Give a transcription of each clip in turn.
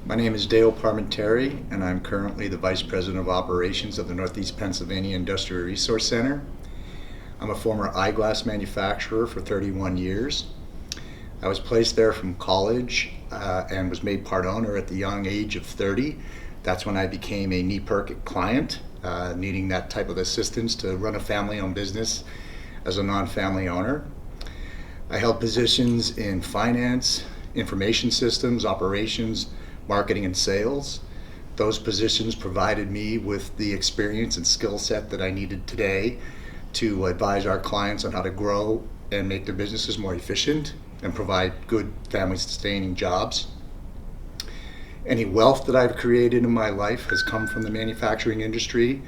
My name is Dale Parmenteri, and I'm currently the Vice President of Operations of the Northeast Pennsylvania Industrial Resource Center. I'm a former eyeglass manufacturer for 31 years. I was placed there from college and was made part owner at the young age of 30. That's when I became a NEPIRC client, needing that type of assistance to run a family-owned business as a non-family owner. I held positions in finance, information systems, operations, marketing, and sales. Those positions provided me with the experience and skill set that I needed today to advise our clients on how to grow and make their businesses more efficient and provide good family-sustaining jobs. Any wealth that I've created in my life has come from the manufacturing industry.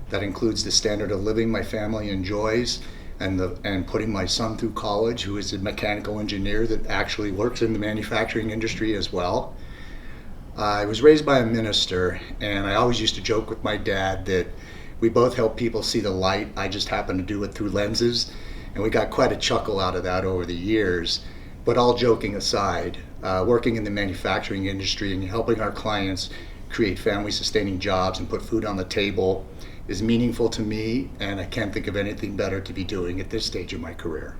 That includes the standard of living my family enjoys and putting my son through college, who is a mechanical engineer that actually works in the manufacturing industry as well. I was raised by a minister, and I always used to joke with my dad that we both help people see the light. I just happen to do it through lenses, and we got quite a chuckle out of that over the years. But all joking aside, working in the manufacturing industry and helping our clients create family-sustaining jobs and put food on the table is meaningful to me, and I can't think of anything better to be doing at this stage of my career.